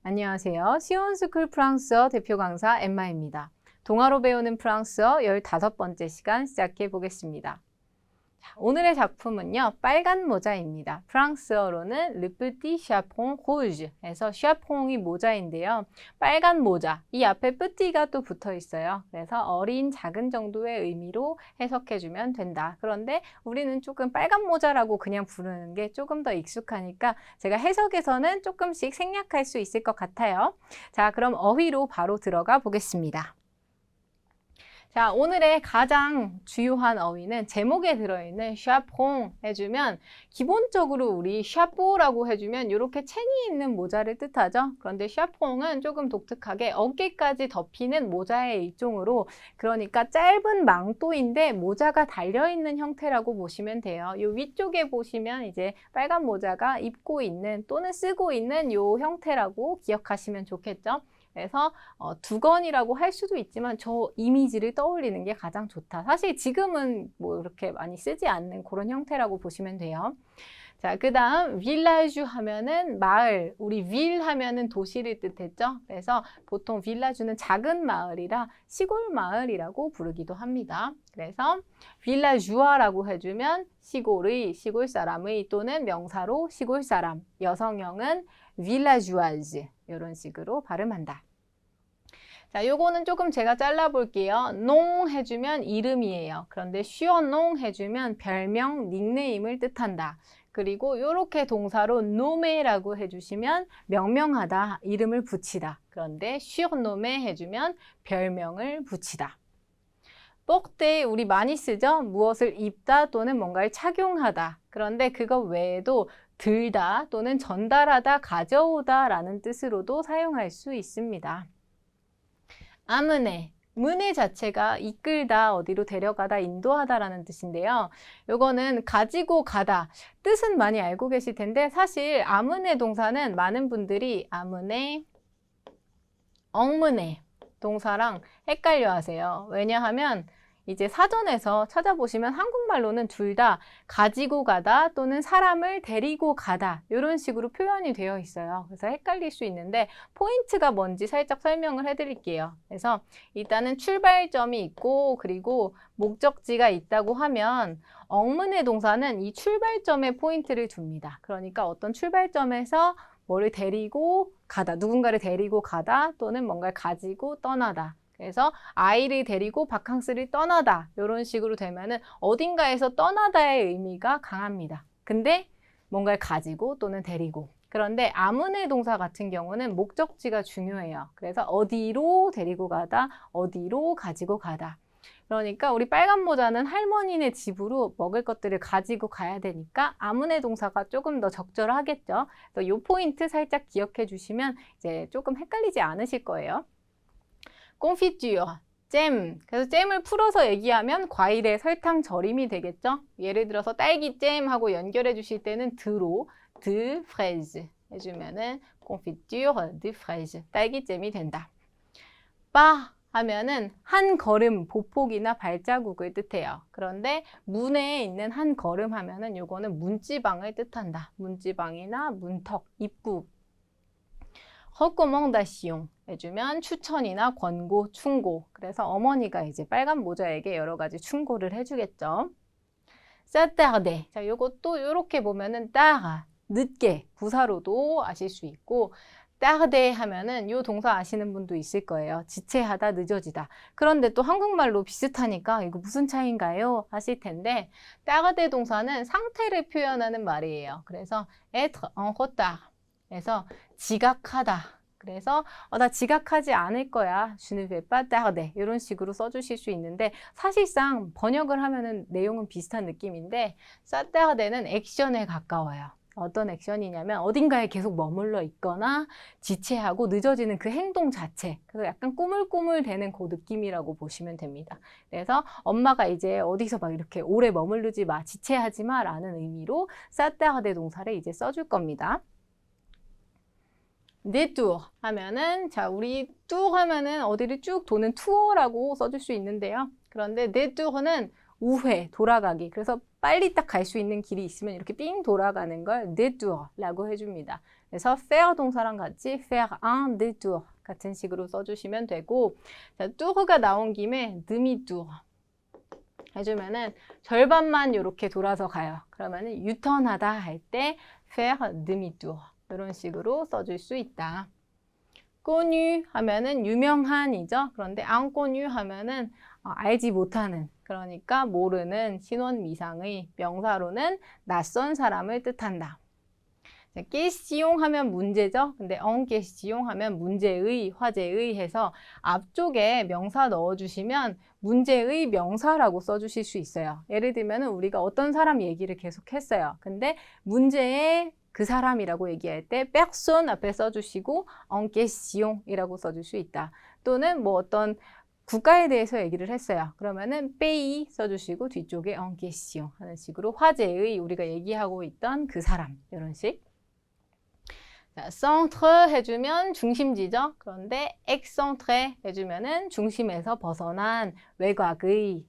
안녕하세요. 시온스쿨 프랑스어 대표 강사 엠마입니다. 동화로 배우는 프랑스어 15번째 시간 시작해 보겠습니다. 오늘의 작품은요, 빨간 모자입니다. 프랑스어로는 Le Petit Chaperon Rouge에서 chaperon이 모자인데요. 빨간 모자, 이 앞에 petit가 또 붙어 있어요. 그래서 어린, 작은 정도의 의미로 해석해주면 된다. 그런데 우리는 조금 빨간 모자라고 그냥 부르는 게 조금 더 익숙하니까 제가 해석에서는 조금씩 생략할 수 있을 것 같아요. 자, 그럼 어휘로 바로 들어가 보겠습니다. 자, 오늘의 가장 주요한 어휘는 제목에 들어있는 chaperon 해주면 기본적으로 우리 chapeau라고 해주면 이렇게 챙이 있는 모자를 뜻하죠. 그런데 chaperon은 조금 독특하게 어깨까지 덮이는 모자의 일종으로 그러니까 짧은 망토인데 모자가 달려있는 형태라고 보시면 돼요. 이 위쪽에 보시면 이제 빨간 모자가 입고 있는 또는 쓰고 있는 이 형태라고 기억하시면 좋겠죠. 그래서 두건이라고 할 수도 있지만 저 이미지를 떠올리는 게 가장 좋다. 사실 지금은 뭐 이렇게 많이 쓰지 않는 그런 형태라고 보시면 돼요. 자, 그 다음 village 하면은 마을, 우리 ville 하면은 도시를 뜻했죠. 그래서 보통 village는 작은 마을이라 시골 마을이라고 부르기도 합니다. 그래서 villageois라고 해주면 시골의, 시골 사람의 또는 명사로 시골 사람, 여성형은 villageoise 이런 식으로 발음한다. 자, 요거는 조금 제가 잘라볼게요. 농 해주면 이름이에요. 그런데 surnom 해주면 별명, 닉네임을 뜻한다. 그리고 이렇게 동사로 nommer라고 해주시면 명명하다, 이름을 붙이다. 그런데 surnommer 해주면 별명을 붙이다. porter 우리 많이 쓰죠? 무엇을 입다 또는 뭔가를 착용하다. 그런데 그거 외에도 들다 또는 전달하다, 가져오다 라는 뜻으로도 사용할 수 있습니다. amener, mener 자체가 이끌다, 어디로 데려가다, 인도하다 라는 뜻인데요. 요거는 가지고 가다, 뜻은 많이 알고 계실 텐데 사실 amener 동사는 많은 분들이 amener, emmener 동사랑 헷갈려 하세요. 왜냐하면 이제 사전에서 찾아보시면 한국말로는 둘 다 가지고 가다 또는 사람을 데리고 가다 이런 식으로 표현이 되어 있어요. 그래서 헷갈릴 수 있는데 포인트가 뭔지 살짝 설명을 해드릴게요. 그래서 일단은 출발점이 있고 그리고 목적지가 있다고 하면 emmener 동사는 이 출발점에 포인트를 줍니다. 그러니까 어떤 출발점에서 뭐를 데리고 가다, 누군가를 데리고 가다 또는 뭔가를 가지고 떠나다. 그래서 아이를 데리고 바캉스를 떠나다 이런 식으로 되면은 어딘가에서 떠나다의 의미가 강합니다. 근데 뭔가를 가지고 또는 데리고. 그런데 amener 동사 같은 경우는 목적지가 중요해요. 그래서 어디로 데리고 가다, 어디로 가지고 가다. 그러니까 우리 빨간 모자는 할머니네 집으로 먹을 것들을 가지고 가야 되니까 amener 동사가 조금 더 적절하겠죠. 그래서 이 포인트 살짝 기억해 주시면 이제 조금 헷갈리지 않으실 거예요. confiture, 잼. 그래서 잼을 풀어서 얘기하면 과일의 설탕 절임이 되겠죠. 예를 들어서 딸기잼하고 연결해 주실 때는 드로, de fraise 해주면은 confiture de fraise, 딸기잼이 된다. pas 하면은 한 걸음, 보폭이나 발자국을 뜻해요. 그런데 문에 있는 한 걸음 하면은 요거는 문지방을 뜻한다. 문지방이나 문턱, 입구. recommandation 해주면 추천이나 권고, 충고. 그래서 어머니가 이제 빨간 모자에게 여러 가지 충고를 해주겠죠. s'attarder. 자, 요것도 이렇게 보면은 tard, 늦게, 부사로도 아실 수 있고 tarder 하면은 요 동사 아시는 분도 있을 거예요. 지체하다, 늦어지다. 그런데 또 한국말로 비슷하니까 이거 무슨 차이인가요? 하실 텐데 tarder 동사는 상태를 표현하는 말이에요. 그래서 être en retard. 그래서 지각하다. 그래서 나 지각하지 않을 거야. Je ne vais pas tarder. 이런 식으로 써주실 수 있는데 사실상 번역을 하면은 내용은 비슷한 느낌인데 tarder는 액션에 가까워요. 어떤 액션이냐면 어딘가에 계속 머물러 있거나 지체하고 늦어지는 그 행동 자체. 그래서 약간 꾸물꾸물대는 그 느낌이라고 보시면 됩니다. 그래서 엄마가 이제 어디서 막 이렇게 오래 머무르지 마, 지체하지 마 라는 의미로 tarder 동사를 이제 써줄 겁니다. détour 하면은 자 우리 tour 하면은 어디를 쭉 도는 투어라고 써줄 수 있는데요. 그런데 détour는 우회, 돌아가기. 그래서 빨리 딱 갈 수 있는 길이 있으면 이렇게 삥 돌아가는 걸 détour라고 해줍니다. 그래서 faire 동사랑 같이 faire un détour 같은 식으로 써주시면 되고, 자, tour가 나온 김에 demi-tour 해주면은 절반만 이렇게 돌아서 가요. 그러면은 유턴하다 할 때 faire demi-tour 이런 식으로 써줄 수 있다. connu 하면은 유명한이죠. 그런데 inconnu 하면은 알지 못하는, 그러니까 모르는 신원미상의 명사로는 낯선 사람을 뜻한다. 자, question 하면 문제죠. 근데 en question 하면 문제의, 화제의 해서 앞쪽에 명사 넣어주시면 문제의 명사라고 써주실 수 있어요. 예를 들면 우리가 어떤 사람 얘기를 계속 했어요. 근데 문제의 그 사람이라고 얘기할 때 personne 앞에 써주시고 en question 이라고 써줄 수 있다. 또는 뭐 어떤 국가에 대해서 얘기를 했어요. 그러면은 pays 써주시고 뒤쪽에 en question 하는 식으로 화제의, 우리가 얘기하고 있던 그 사람, 이런 식. 자, centre 해주면 중심지죠. 그런데 excentré 해주면은 중심에서 벗어난 외곽의.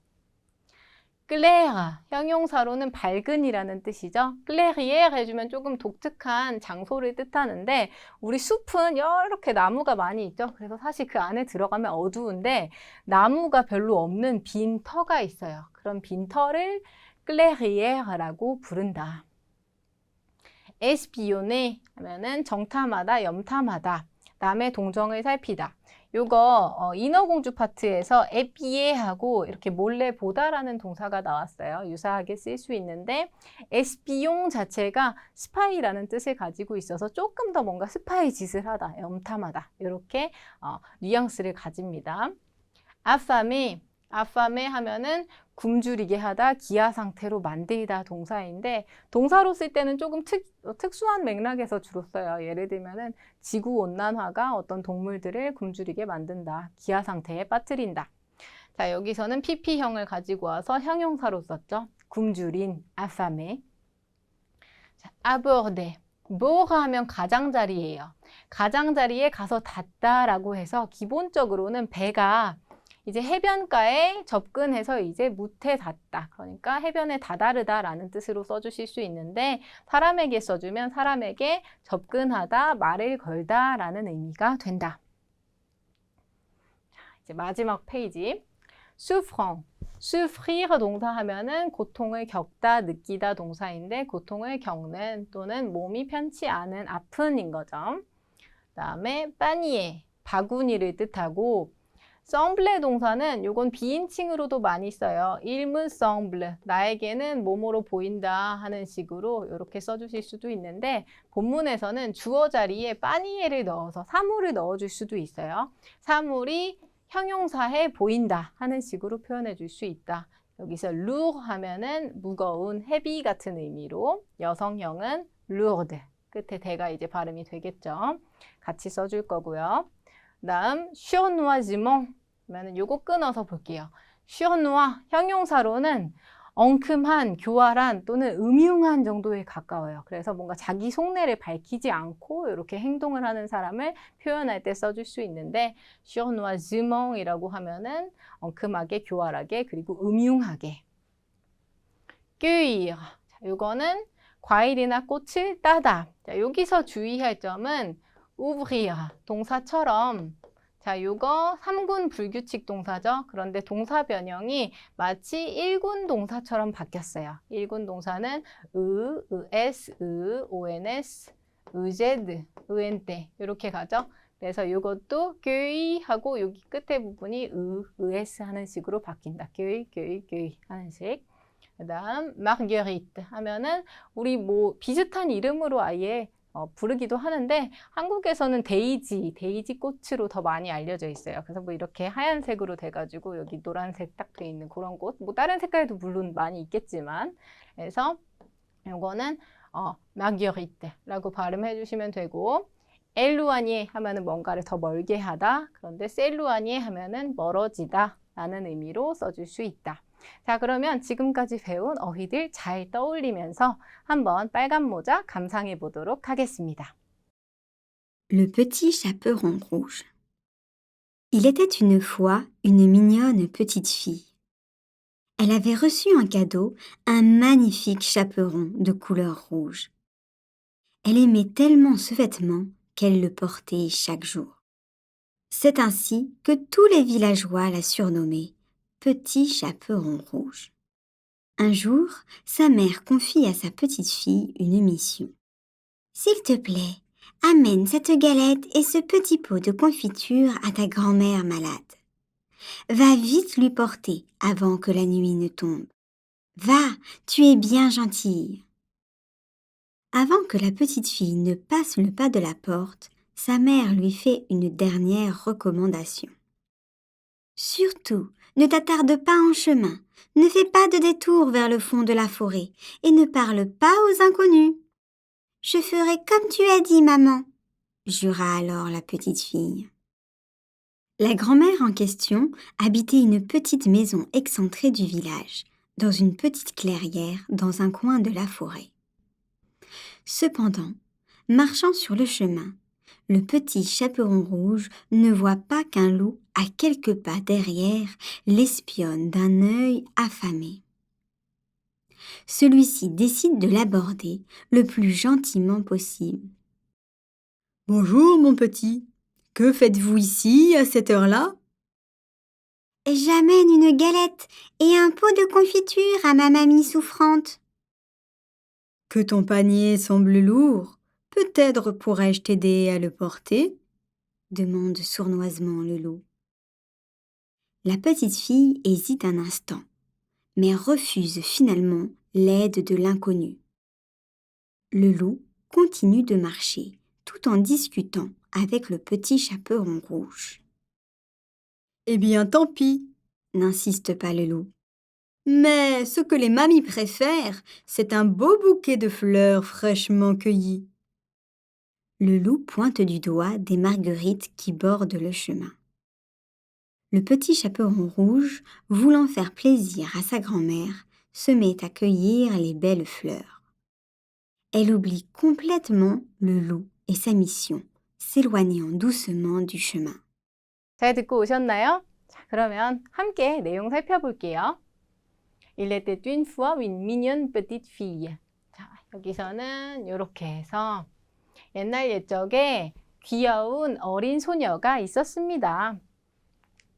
clair, 형용사로는 밝은이라는 뜻이죠. clairière 해주면 조금 독특한 장소를 뜻하는데, 우리 숲은 이렇게 나무가 많이 있죠. 그래서 사실 그 안에 들어가면 어두운데 나무가 별로 없는 빈 터가 있어요. 그런 빈 터를 clairière라고 부른다. espionner 하면은 정탐하다, 염탐하다, 남의 동정을 살피다. 요거 인어공주 파트에서 에피에하고 이렇게 몰래 보다라는 동사가 나왔어요. 유사하게 쓸 수 있는데 에스피용 자체가 스파이라는 뜻을 가지고 있어서 조금 더 뭔가 스파이 짓을 하다, 염탐하다 이렇게 뉘앙스를 가집니다. affamé 하면은 굶주리게 하다, 기아 상태로 만들다 동사인데, 동사로 쓸 때는 조금 특수한 맥락에서 주로 써요. 예를 들면은 지구온난화가 어떤 동물들을 굶주리게 만든다, 기아 상태에 빠뜨린다. 자, 여기서는 PP형을 가지고 와서 형용사로 썼죠. 굶주린, affamé. 자, aborder. bord 하면 가장자리예요. 가장자리에 가서 닿다라고 해서 기본적으로는 배가 이제 해변가에 접근해서 이제 무태 닿다. 그러니까 해변에 다다르다라는 뜻으로 써주실 수 있는데, 사람에게 써주면 사람에게 접근하다, 말을 걸다라는 의미가 된다. 자, 이제 마지막 페이지. souffrant. souffrir 동사 하면은 고통을 겪다, 느끼다 동사인데, 고통을 겪는 또는 몸이 편치 않은, 아픈인 거죠. 그다음에 panier, 바구니를 뜻하고, semble 동사는 요건 비인칭으로도 많이 써요. il me semble, 나에게는 뭐뭐로 보인다 하는 식으로 이렇게 써주실 수도 있는데, 본문에서는 주어 자리에 panier를 넣어서 사물을 넣어줄 수도 있어요. 사물이 형용사에 보인다 하는 식으로 표현해 줄 수 있다. 여기서 lourd 하면은 무거운, 헤비 같은 의미로, 여성형은 lourde, 끝에 대가 이제 발음이 되겠죠. 같이 써줄 거고요. 다음 surnoisement 하면은 요거 끊어서 볼게요. surnois, 형용사로는 엉큼한, 교활한 또는 음흉한 정도에 가까워요. 그래서 뭔가 자기 속내를 밝히지 않고 이렇게 행동을 하는 사람을 표현할 때 써줄 수 있는데, surnoisement이라고 하면은 엉큼하게, 교활하게, 그리고 음흉하게. cueillir, 자, 요거는 과일이나 꽃을 따다. 자, 여기서 주의할 점은 ouvrir 동사처럼, 자, 요거 3군 불규칙 동사죠. 그런데 동사 변형이 마치 1군 동사처럼 바뀌었어요. 1군 동사는 es, ons, ez, ent 이렇게 가죠. 그래서 요것도 교의 하고 여기 끝에 부분이 es 하는 식으로 바뀐다. 교의 하는 식. 그 다음 marguerite 하면은 우리 뭐 비슷한 이름으로 아예 부르기도 하는데, 한국에서는 데이지 꽃으로 더 많이 알려져 있어요. 그래서 뭐 이렇게 하얀색으로 돼가지고 여기 노란색 딱 돼 있는 그런 꽃, 뭐 다른 색깔도 물론 많이 있겠지만, 그래서 요거는 마르게리테라고 발음해 주시면 되고, 엘루아니에 하면은 뭔가를 더 멀게 하다, 그런데 셀루아니에 하면은 멀어지다 라는 의미로 써줄 수 있다. 자, 그러면 지금까지 배운 어휘들 잘 떠올리면서 한번 빨간 모자 감상해 보도록 하겠습니다. Le petit chaperon rouge. Il était une fois une mignonne petite fille. Elle avait reçu en cadeau un magnifique chaperon de couleur rouge. Elle aimait tellement ce vêtement qu'elle le portait chaque jour. C'est ainsi que tous les villageois la surnommaient Petit Chaperon Rouge. Un jour, sa mère confie à sa petite fille une mission. « S'il te plaît, amène cette galette et ce petit pot de confiture à ta grand-mère malade. Va vite lui porter avant que la nuit ne tombe. Va, tu es bien gentille. » Avant que la petite fille ne passe le pas de la porte, sa mère lui fait une dernière recommandation. Surtout, ne t'attarde pas en chemin, ne fais pas de détour vers le fond de la forêt et ne parle pas aux inconnus. Je ferai comme tu as dit, maman, jura alors la petite fille. La grand-mère en question habitait une petite maison excentrée du village, dans une petite clairière dans un coin de la forêt. Cependant, marchant sur le chemin, le petit chaperon rouge ne voit pas qu'un loup, à quelques pas derrière, l'espionne d'un œil affamé. Celui-ci décide de l'aborder le plus gentiment possible. « Bonjour, mon petit. Que faites-vous ici à cette heure-là ?»« J'amène une galette et un pot de confiture à ma mamie souffrante. »« Que ton panier semble lourd. Peut-être pourrais-je t'aider à le porter ?» demande sournoisement le loup. La petite fille hésite un instant, mais refuse finalement l'aide de l'inconnu. Le loup continue de marcher, tout en discutant avec le petit chaperon rouge. « Eh bien, tant pis, n'insiste pas le loup. Mais ce que les mamies préfèrent, c'est un beau bouquet de fleurs fraîchement cueillies. » Le loup pointe du doigt des marguerites qui bordent le chemin. Le petit chaperon rouge, voulant faire plaisir à sa grand-mère, se met à cueillir les belles fleurs. Elle oublie complètement le loup et sa mission, s'éloignant doucement du chemin. 잘 듣고 오셨나요? 자, 그러면 함께 내용 살펴볼게요. Il était une fois une mignonne petite fille. 자, 여기서는 이렇게 해서 옛날 옛적에 귀여운 어린 소녀가 있었습니다.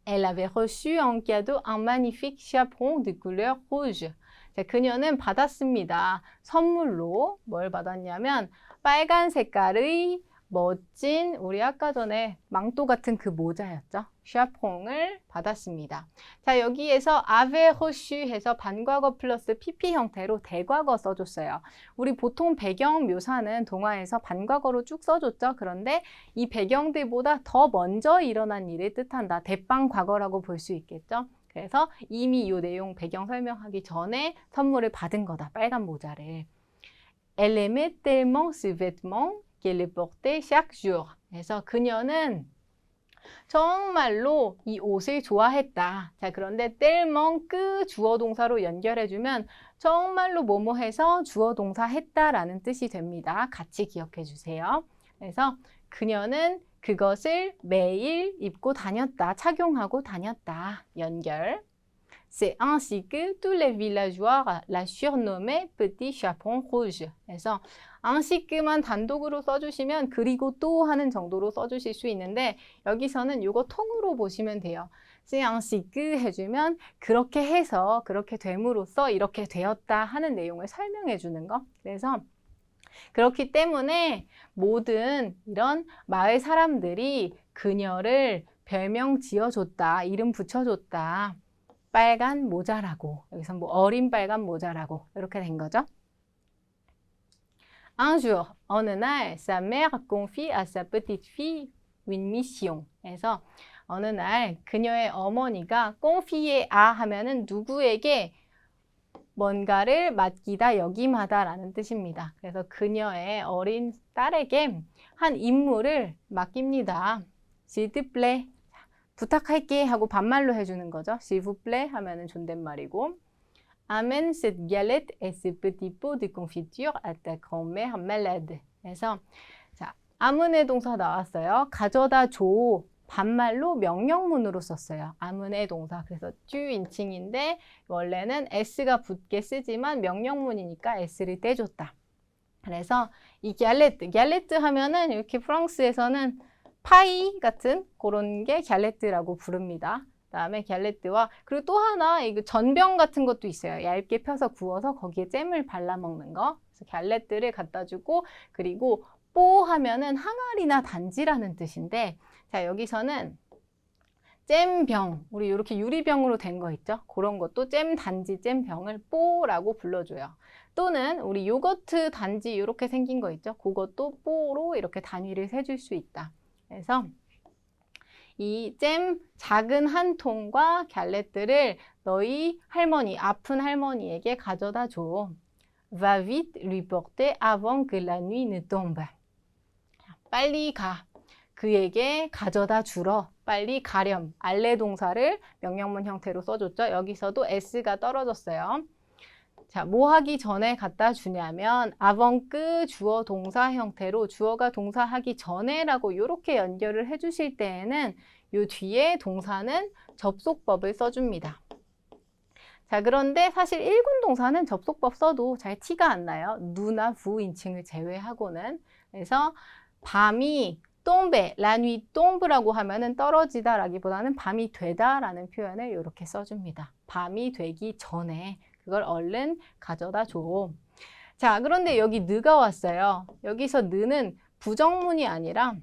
Elle avait reçu en cadeau un magnifique chaperon de couleur rouge. 자, 그녀는 받았습니다. 선물로 뭘 받았냐면 빨간 색깔의 멋진 우리 아까 전에 망토 같은 그 모자였죠. 샤퐁을 받았습니다. 자, 여기에서 avait reçu 해서 반과거 플러스 PP 형태로 대과거 써줬어요. 우리 보통 배경 묘사는 동화에서 반과거로 쭉 써줬죠. 그런데 이 배경들보다 더 먼저 일어난 일을 뜻한다. 대빵 과거라고 볼 수 있겠죠. 그래서 이미 이 내용 배경 설명하기 전에 선물을 받은 거다. 빨간 모자를. Elle aimait tellement ce vêtement qu'elle portait chaque jour. 그래서 그녀는 정말로 이 옷을 좋아했다. 자, 그런데 tellement 그 주어 동사로 연결해주면 정말로 뭐뭐해서 주어 동사 했다라는 뜻이 됩니다. 같이 기억해 주세요. 그래서 그녀는 그것을 매일 입고 다녔다. 착용하고 다녔다. 연결. C'est ainsi que tous les villageois la surnommaient Petit Chaperon Rouge. 그래서 ainsi que만 단독으로 써주시면 그리고 또 하는 정도로 써주실 수 있는데 여기서는 이거 통으로 보시면 돼요. C'est ainsi que 해주면 그렇게 해서 그렇게 됨으로써 이렇게 되었다 하는 내용을 설명해 주는 거. 그래서 그렇기 때문에 모든 이런 마을 사람들이 그녀를 별명 지어줬다. 이름 붙여줬다. 빨간 모자라고. 여기서 뭐 어린 빨간 모자라고 이렇게 된 거죠. Un jour, 어느 날, sa mère confie à sa petite fille une mission. 그래서 어느 날 그녀의 어머니가 confier à 하면은 누구에게 뭔가를 맡기다, 역임하다라는 뜻입니다. 그래서 그녀의 어린 딸에게 한 임무를 맡깁니다. S'il te plaît. 부탁할게 하고 반말로 해주는 거죠. S'il vous plaît 하면은 존댓말이고. Amène cette galette et ce petit pot de confiture à ta grand-mère malade. 그래서 자, 아문의 동사 나왔어요. 가져다 줘. 반말로 명령문으로 썼어요. 아문의 동사. 그래서 듀인칭인데 원래는 s가 붙게 쓰지만 명령문이니까 s를 떼줬다. 그래서 이 갸레트 하면은 이렇게 프랑스에서는 파이 같은 그런 게 갸레트라고 부릅니다. 그다음에 갸레트와 그리고 또 하나 이거 전병 같은 것도 있어요. 얇게 펴서 구워서 거기에 잼을 발라 먹는 거. 그래서 갸레트를 갖다 주고 그리고 뽀 하면은 항아리나 단지라는 뜻인데 자, 여기서는 잼병, 우리 이렇게 유리병으로 된 거 있죠? 그런 것도 잼 단지, 잼병을 뽀라고 불러줘요. 또는 우리 요거트 단지 이렇게 생긴 거 있죠? 그것도 뽀로 이렇게 단위를 세줄 수 있다. 그래서 이 잼 작은 한 통과 갤레트를 너희 할머니, 아픈 할머니에게 가져다 줘. Va vite lui porter avant que la nuit ne tombe. 빨리 가. 그에게 가져다 주러. 빨리 가렴. 알레 동사를 명령문 형태로 써줬죠. 여기서도 s가 떨어졌어요. 자, 뭐 하기 전에 갖다 주냐면 avant que 주어 동사 형태로 주어가 동사 하기 전에라고 이렇게 연결을 해주실 때에는 요 뒤에 동사는 접속법을 써줍니다. 자, 그런데 사실 1군 동사는 접속법 써도 잘 티가 안 나요. 누나 부인칭을 제외하고는. 그래서 밤이 tombe, la nuit tombe라고 하면은 떨어지다 라기보다는 밤이 되다 라는 표현을 이렇게 써줍니다. 밤이 되기 전에 그걸 얼른 가져다 줘. 자, 그런데 여기 느가 왔어요. 여기서 느는 부정문이 아니라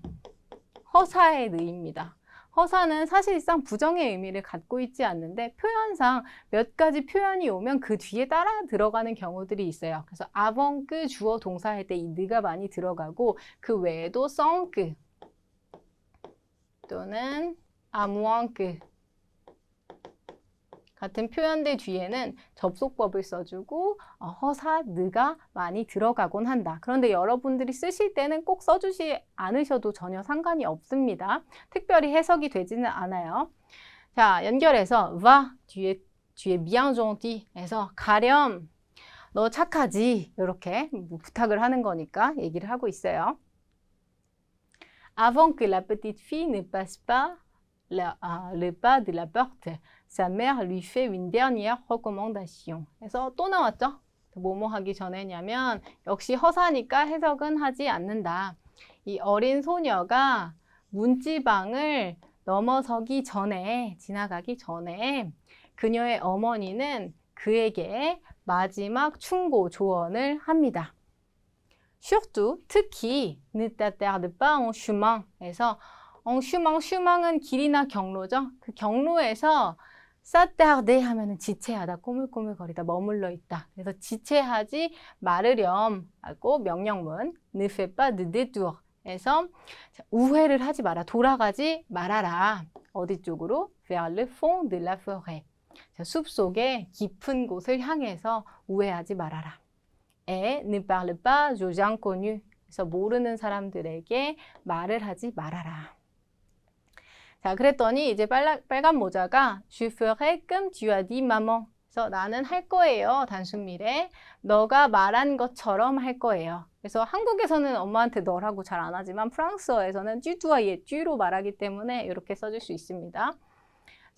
허사의 느입니다. 허사는 사실상 부정의 의미를 갖고 있지 않는데 표현상 몇 가지 표현이 오면 그 뒤에 따라 들어가는 경우들이 있어요. 그래서 avant que 주어 동사 할 때 이 느가 많이 들어가고 그 외에도 sans que 또는 à moins que 같은 표현들 뒤에는 접속법을 써주고 허사, 느가 많이 들어가곤 한다. 그런데 여러분들이 쓰실 때는 꼭 써주지 않으셔도 전혀 상관이 없습니다. 특별히 해석이 되지는 않아요. 자, 연결해서 va, 뒤에 bien gentil 해서 가렴, 너 착하지 이렇게 부탁을 하는 거니까 얘기를 하고 있어요. Avant que la petite fille ne passe pas le pas de la porte, sa mère lui fait une dernière recommandation. 그래서 또 나왔죠? 뭐뭐 하기 전에냐면 역시 허사니까 해석은 하지 않는다. 이 어린 소녀가 문지방을 넘어서기 전에, 지나가기 전에 그녀의 어머니는 그에게 마지막 충고, 조언을 합니다. Surtout, 특히 ne t'attarde pas en chemin. 에서 슈망은 길이나 경로죠. 그 경로에서 s'attarder 하면은 지체하다, 꼬물꼬물거리다, 머물러 있다. 그래서 지체하지 말으렴 하고 명령문 ne fais pas de détour. 에서 우회를 하지 마라, 돌아가지 말아라. 어디 쪽으로? vers le fond de la forêt. 숲 속의 깊은 곳을 향해서 우회하지 말아라. Et ne parle pas aux inconnus. 그래서 모르는 사람들에게 말을 하지 말아라. 자, 그랬더니 이제 빨간 모자가 Je ferai comme tu as dit, maman. 그래서 나는 할 거예요. 단순미래. 너가 말한 것처럼 할 거예요. 그래서 한국에서는 엄마한테 너라고 잘 안 하지만 프랑스어에서는 tu dois y tu로 말하기 때문에 이렇게 써줄 수 있습니다.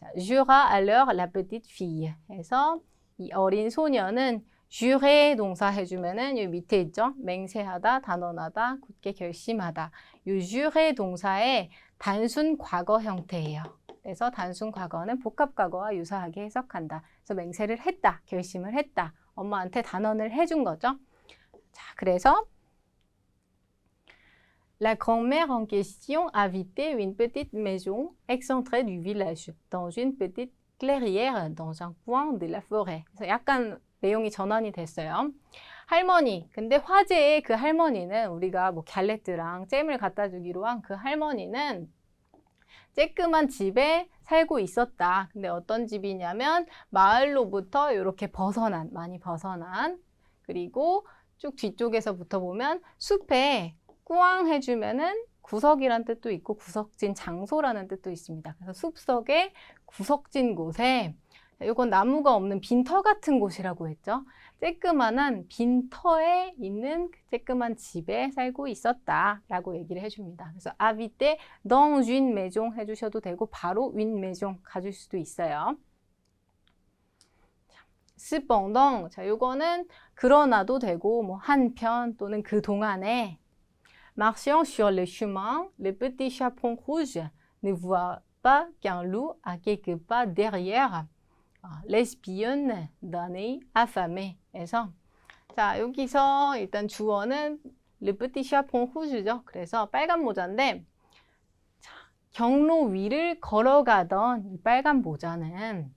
자, jura alors la petite fille. 그래서 이 어린 소녀는 jurer 동사 해주면은 여기 밑에 있죠. 맹세하다, 단언하다, 굳게 결심하다. 이 jurer 동사의 단순 과거 형태예요. 그래서 단순 과거는 복합 과거와 유사하게 해석한다. 그래서 맹세를 했다, 결심을 했다. 엄마한테 단언을 해준 거죠. 자, 그래서 La grand-mère en question habitait une petite maison excentrée du village, dans une petite clairière, dans un coin de la forêt. 그래서 약간 내용이 전환이 됐어요. 할머니, 근데 화제의 그 할머니는 우리가 뭐 갤레트랑 잼을 갖다 주기로 한 그 할머니는 쬐끄만 집에 살고 있었다. 근데 어떤 집이냐면 마을로부터 이렇게 벗어난, 많이 벗어난, 그리고 쭉 뒤쪽에서부터 보면 숲에 꾸앙 해주면은 구석이란 뜻도 있고 구석진 장소라는 뜻도 있습니다. 그래서 숲속의 구석진 곳에 이건 나무가 없는 빈터 같은 곳이라고 했죠. 쬐끄만한 빈터에 있는 그 쬐끄만 집에 살고 있었다라고 얘기를 해줍니다. 그래서 habiter dans une maison 해주셔도 되고 바로 une maison 가줄 수도 있어요. cependant, 자, 요거는 그러나도 되고 뭐 한편 또는 그 동안에 marchant sur le chemin, le petit chaperon rouge ne voit pas qu'un loup à quelques pas derrière l'espionne d'un œil affamé. 에서 자, 여기서 일단 주어는 le petit chaperon rouge죠. 그래서 빨간 모자인데 자, 경로 위를 걸어가던 이 빨간 모자는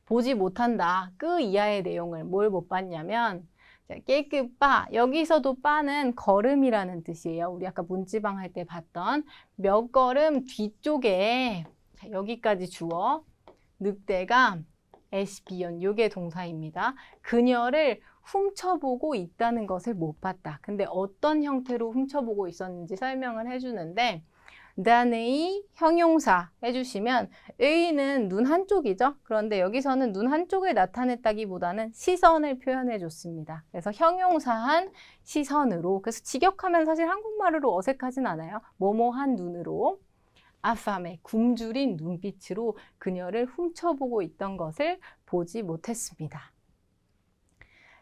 보지 못한다. 그 이하의 내용을 뭘 못 봤냐면 깨끗바 여기서도 바는 걸음이라는 뜻이에요. 우리 아까 문지방 할 때 봤던 몇 걸음 뒤쪽에 자, 여기까지 주어 늑대가 에스피온 요게 동사입니다. 그녀를 훔쳐보고 있다는 것을 못 봤다. 근데 어떤 형태로 훔쳐보고 있었는지 설명을 해주는데 단의 형용사 해주시면 의는 눈 한쪽이죠. 그런데 여기서는 눈 한쪽을 나타냈다기보다는 시선을 표현해 줬습니다. 그래서 형용사한 시선으로 그래서 직역하면 사실 한국말로 어색하진 않아요. 뭐뭐한 눈으로 affamé, 굶주린 눈빛으로 그녀를 훔쳐보고 있던 것을 보지 못했습니다.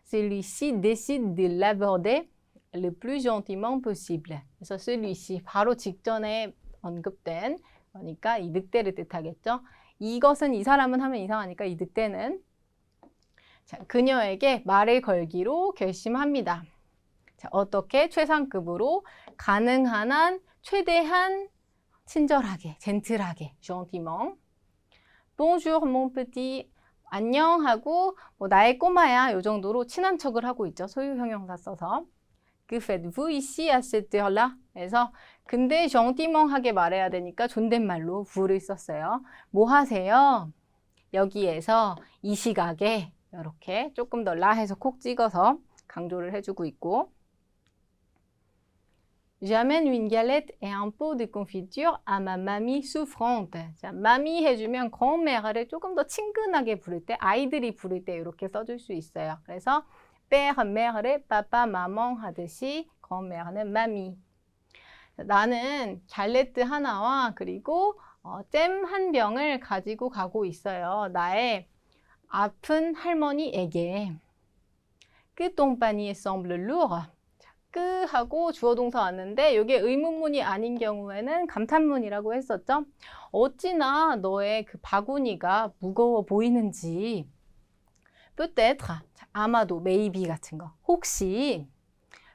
Celui-ci décide de l'aborder le plus gentiment possible. 그래서 celui-ci 바로 직전에 언급된 그러니까 이 늑대를 뜻하겠죠. 이것은 이 사람은 하면 이상하니까 이 늑대는 자, 그녀에게 말을 걸기로 결심합니다. 자, 어떻게 최상급으로 가능한 한 최대한 친절하게, 젠틀하게, gentiment. Bonjour mon petit. 안녕하고 뭐 나의 꼬마야 요 정도로 친한 척을 하고 있죠. 소유 형용사 써서. Que faites-vous ici à cette heure-là? 그래서 근데 gentiment-하게 말해야 되니까 존댓말로 vou를 썼어요. 뭐 하세요? 여기에서 이 시각에 이렇게 조금 더 라해서 콕 찍어서 강조를 해주고 있고 J'amène une galette et un pot de confiture à ma mamie souffrante. 자, mamie 해주면 grand-mère를 조금 더 친근하게 부를 때, 아이들이 부를 때 이렇게 써줄 수 있어요. 그래서 père, mère를 papa, maman 하듯이 grand-mère는 mamie. 나는 갈레트 하나와 그리고 잼 한 병을 가지고 가고 있어요. 나의 아픈 할머니에게. Que ton panier semble lourd. 끄 하고 주어 동사 왔는데 이게 의문문이 아닌 경우에는 감탄문이라고 했었죠. 어찌나 너의 그 바구니가 무거워 보이는지. peut-être, 아마도, maybe 같은 거. 혹시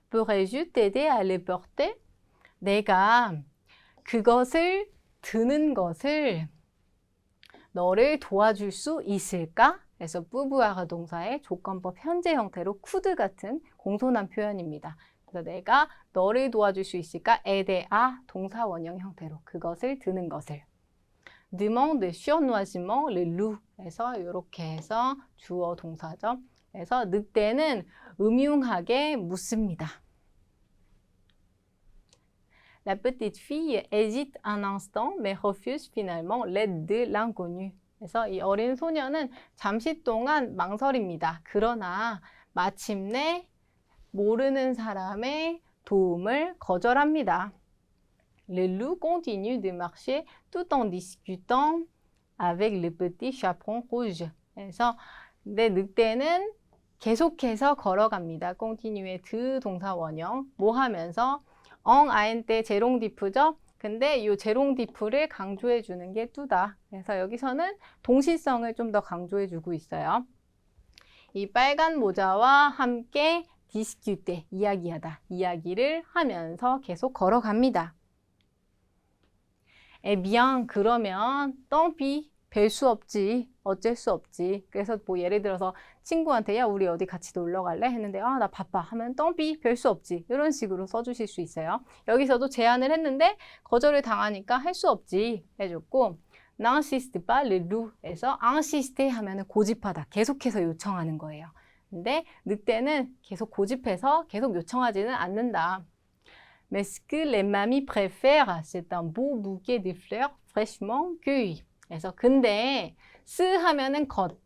pourrais-je t'aider à le porter? 내가 그것을 드는 것을 너를 도와줄 수 있을까? 그래서 pouvoir 동사의 조건법 현재 형태로 could 같은 공손한 표현입니다. 그래서 내가 너를 도와줄 수 있을까? aider à 동사 원형 형태로 그것을 드는 것을. demande surnoisement le loup. 그래서 이렇게 해서 주어 동사죠. 그래서 늑대는 음흉하게 묻습니다. La petite fille hésite un instant mais refuse finalement l'aide de l'inconnu. 그래서 이 어린 소녀는 잠시 동안 망설입니다. 그러나 마침내 모르는 사람의 도움을 거절합니다. Le loup continue de marcher tout en discutant avec le petit chaperon rouge. 그래서 내 늑대는 계속해서 걸어갑니다. continue의 드 동사 원형 뭐 하면서 엉 아엔 때 제롱디프죠. 근데 이 제롱디프를 강조해 주는 게 뚜다. 그래서 여기서는 동시성을 좀 더 강조해 주고 있어요. 이 빨간 모자와 함께 디스큐트, 이야기하다, 이야기를 하면서 계속 걸어갑니다. Eh bien, 그러면 tant pis, 별 수 없지, 어쩔 수 없지. 그래서 뭐 예를 들어서 친구한테 야 우리 어디 같이 놀러 갈래? 했는데 아 나 바빠 하면 tant pis, 별 수 없지. 이런 식으로 써주실 수 있어요. 여기서도 제안을 했는데 거절을 당하니까 할 수 없지 해줬고 n'insiste pas le loup.에서 insiste 하면은 고집하다, 계속해서 요청하는 거예요. 근데 늑대는 계속 고집해서 계속 요청하지는 않는다. Mais ce que les mamies préfèrent, c'est un beau bouquet de fleurs fraîchement cueillies. 그래서 근데 스 하면은 것.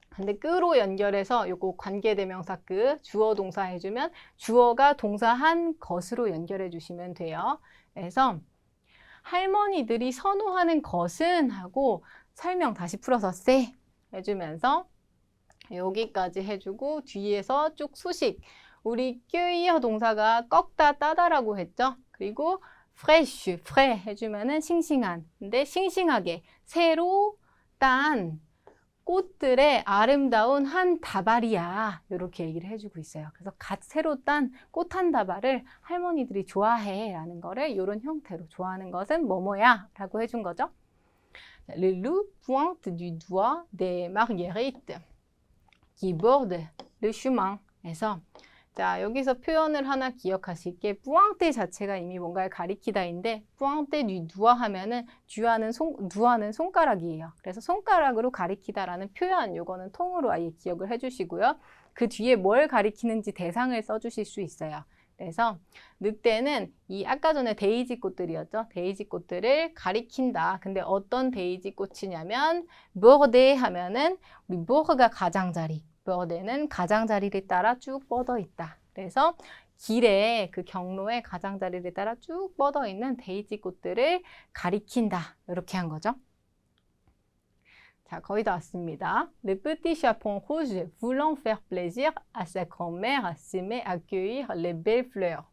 근데 끄로 연결해서 요거 관계대명사 끄, 주어 동사 해주면 주어가 동사한 것으로 연결해 주시면 돼요. 그래서 할머니들이 선호하는 것은 하고 설명 다시 풀어서 세 해주면서 여기까지 해주고 뒤에서 쭉 수식. 우리 cueillir 동사가 꺾다 따다라고 했죠. 그리고 fraîche, frais 해주면은 싱싱한. 근데 싱싱하게 새로 딴 꽃들의 아름다운 한 다발이야. 이렇게 얘기를 해주고 있어요. 그래서 갓 새로 딴 꽃 한 다발을 할머니들이 좋아해 라는 거를 이런 형태로 좋아하는 것은 뭐뭐야 라고 해준 거죠. Le loup pointe du doigt des marguerites qui bordent le chemin. 그래서 자, 여기서 표현을 하나 기억하실게. 뿌앙떼 자체가 이미 뭔가를 가리키다인데 뿌앙떼 du doigt 하면은 두아는 손가락이에요. 그래서 손가락으로 가리키다라는 표현, 요거는 통으로 아예 기억을 해주시고요. 그 뒤에 뭘 가리키는지 대상을 써주실 수 있어요. 그래서 늑대는 이 아까 전에 데이지 꽃들이었죠. 데이지 꽃들을 가리킨다. 근데 어떤 데이지 꽃이냐면 버데 하면은 우리 버가 가장자리. 버데는 가장자리를 따라 쭉 뻗어 있다. 그래서 길에 그 경로의 가장자리를 따라 쭉 뻗어 있는 데이지 꽃들을 가리킨다. 이렇게 한 거죠. 자, 거의 다 왔습니다. Le petit chaperon rouge, voulant faire plaisir à sa grand-mère, se met à cueillir les belles fleurs.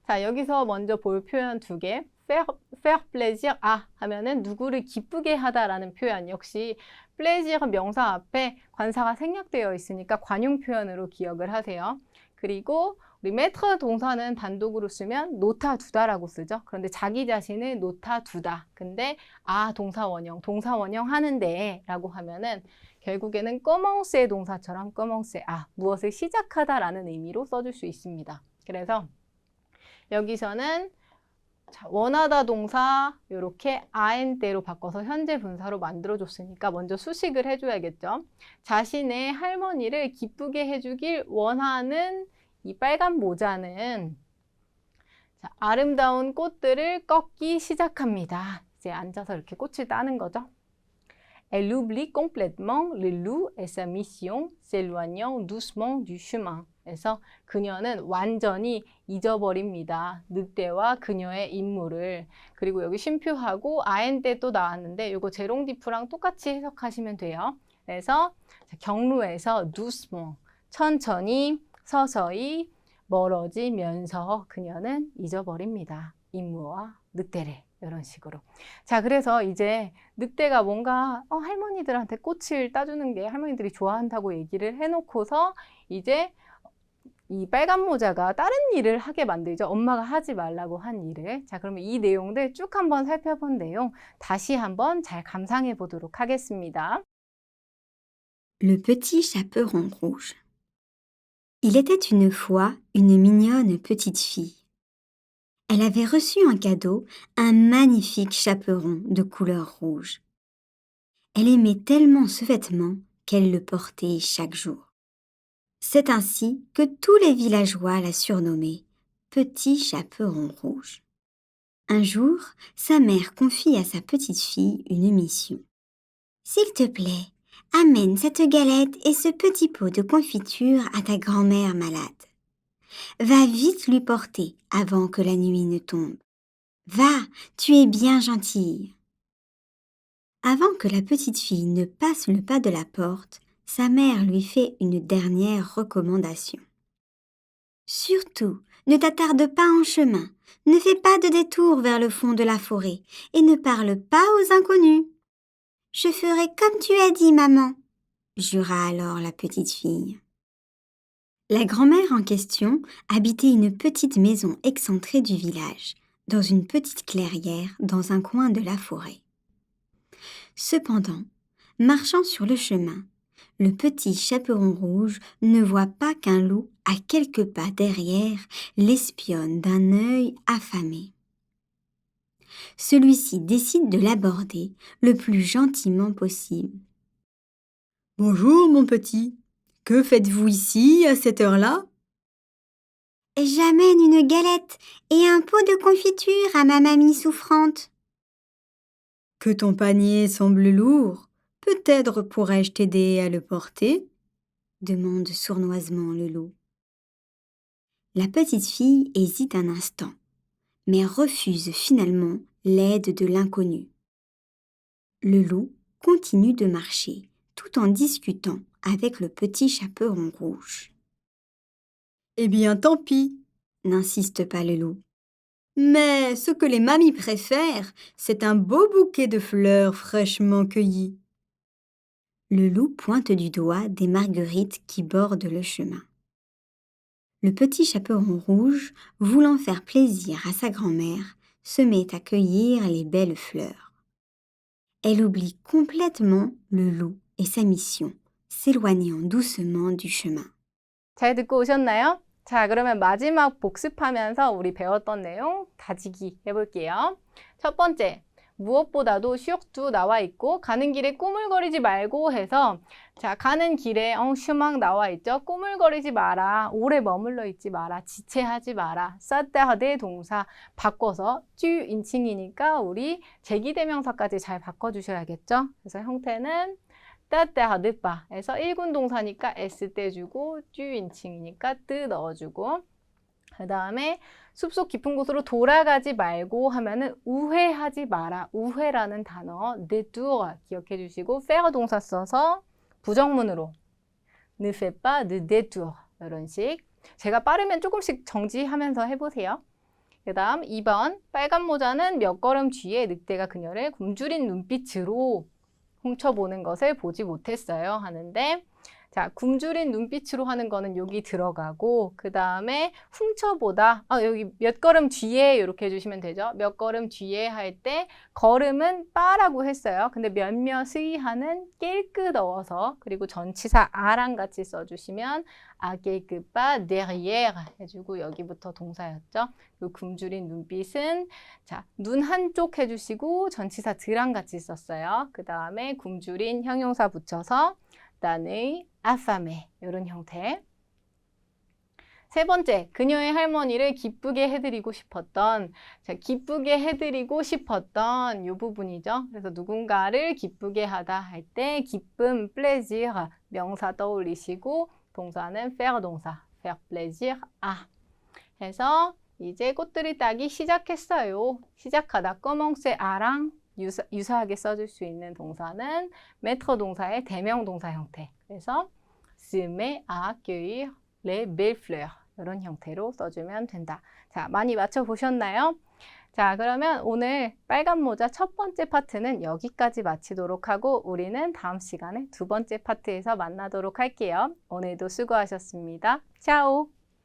자, 여기서 먼저 볼 표현 두 개. faire plaisir 하면은 누구를 기쁘게 하다라는 표현. 역시 plaisir 명사 앞에 관사가 생략되어 있으니까 관용 표현으로 기억을 하세요. 그리고 우리 mettre 동사는 단독으로 쓰면 놓다 두다라고 쓰죠. 그런데 자기 자신을 놓다 두다. 근데 동사 원형 하는데 라고 하면은 결국에는 commencer 동사처럼 commencer 무엇을 시작하다라는 의미로 써줄 수 있습니다. 그래서 여기서는 자, 원하다 동사 이렇게 IN대로 바꿔서 현재 분사로 만들어줬으니까 먼저 수식을 해줘야겠죠. 자신의 할머니를 기쁘게 해주길 원하는 이 빨간 모자는 자, 아름다운 꽃들을 꺾기 시작합니다. 이제 앉아서 이렇게 꽃을 따는 거죠. Elle oublie complètement le loup et sa mission, s'éloignant doucement du chemin. 그래서 그녀는 완전히 잊어버립니다. 늑대와 그녀의 임무를. 그리고 여기 쉼표하고 IN대 또 나왔는데 이거 제롱디프랑 똑같이 해석하시면 돼요. 그래서 경로에서 doucement, 천천히 서서히 멀어지면서 그녀는 잊어버립니다. 임무와 늑대를. 이런 식으로. 자, 그래서 이제 늑대가 뭔가 할머니들한테 꽃을 따주는 게 할머니들이 좋아한다고 얘기를 해놓고서 이제 이 빨간 모자가 다른 일을 하게 만들죠. 엄마가 하지 말라고 한 일을. 자, 그러면 이 내용들 쭉 한번 살펴본 내용 다시 한번 잘 감상해 보도록 하겠습니다. Le petit chaperon rouge. Il était une fois une mignonne petite fille. Elle avait reçu en cadeau un magnifique chaperon de couleur rouge. Elle aimait tellement ce vêtement qu'elle le portait chaque jour. C'est ainsi que tous les villageois la surnommaient Petit Chaperon Rouge. Un jour, sa mère confie à sa petite fille une mission. « S'il te plaît, amène cette galette et ce petit pot de confiture à ta grand-mère malade. Va vite lui porter avant que la nuit ne tombe. Va, tu es bien gentille. » Avant que la petite fille ne passe le pas de la porte, sa mère lui fait une dernière recommandation. « Surtout, ne t'attarde pas en chemin, ne fais pas de détour vers le fond de la forêt et ne parle pas aux inconnus. »« Je ferai comme tu as dit, maman, » jura alors la petite fille. La grand-mère en question habitait une petite maison excentrée du village, dans une petite clairière dans un coin de la forêt. Cependant, marchant sur le chemin, le petit chaperon rouge ne voit pas qu'un loup, à quelques pas derrière, l'espionne d'un œil affamé. Celui-ci décide de l'aborder le plus gentiment possible. « Bonjour, mon petit. Que faites-vous ici, à cette heure-là ?»« J'amène une galette et un pot de confiture à ma mamie souffrante. » « Que ton panier semble lourd. Peut-être pourrais-je t'aider à le porter? Demande sournoisement le loup. La petite fille hésite un instant, mais refuse finalement l'aide de l'inconnu. Le loup continue de marcher, tout en discutant avec le petit chaperon rouge. Eh bien, tant pis, n'insiste pas le loup. Mais ce que les mamies préfèrent, c'est un beau bouquet de fleurs fraîchement cueillies. Le loup pointe du doigt des marguerites qui bordent le chemin. Le petit chaperon rouge, voulant faire plaisir à sa grand-mère, se met à cueillir les belles fleurs. Elle oublie complètement le loup et sa mission, s'éloignant doucement du chemin. 잘 듣고 오셨나요? 자, 그러면 마지막 복습하면서 우리 배웠던 내용 다지기 해볼게요. 첫 번째, 무엇보다도 surtout 나와 있고 가는 길에 꾸물거리지 말고 해서 자, 가는 길에 슈망 나와 있죠. 꾸물거리지 마라, 오래 머물러 있지 마라, 지체하지 마라. 싸다하대 동사 바꿔서 쭈인칭이니까 우리 제기대명사까지 잘 바꿔주셔야겠죠. 그래서 형태는 따따하드바에서 1군 동사니까 s 떼주고 쭈인칭이니까 뜨 넣어주고 그 다음에 숲속 깊은 곳으로 돌아가지 말고 하면은 우회하지 마라. 우회라는 단어 détour 기억해 주시고 faire 동사 써서 부정문으로 ne fais pas de détour 이런 식. 제가 빠르면 조금씩 정지하면서 해보세요. 그 다음 2번 빨간 모자는 몇 걸음 뒤에 늑대가 그녀를 굶주린 눈빛으로 훔쳐보는 것을 보지 못했어요 하는데 자, 굶주린 눈빛으로 하는 거는 여기 들어가고 그 다음에 훔쳐보다 여기 몇 걸음 뒤에 이렇게 해주시면 되죠. 몇 걸음 뒤에 할 때 걸음은 빠라고 했어요. 근데 몇몇의 하는 quelques 넣어서 그리고 전치사 아랑 같이 써주시면 à quelques pas derrière 해주고 여기부터 동사였죠. 그 굶주린 눈빛은 자, 눈 한쪽 해주시고 전치사 드랑 같이 썼어요. 그 다음에 굶주린 형용사 붙여서 단의 affamé 이런 형태. 세 번째, 그녀의 할머니를 기쁘게 해드리고 싶었던 자, 기쁘게 해드리고 싶었던 이 부분이죠. 그래서 누군가를 기쁘게 하다 할 때 기쁨, plaisir 명사 떠올리시고 동사는 faire 동사, faire plaisir à 해서 이제 꽃들이 따기 시작했어요. 시작하다 commencer à랑 유사하게 써줄 수 있는 동사는 mettre 동사의 대명 동사 형태. 그래서 se met à accueillir les belles fleurs 이런 형태로 써주면 된다. 자, 많이 맞춰보셨나요? 자, 그러면 오늘 빨간 모자 첫 번째 파트는 여기까지 마치도록 하고 우리는 다음 시간에 두 번째 파트에서 만나도록 할게요. 오늘도 수고하셨습니다. 차오!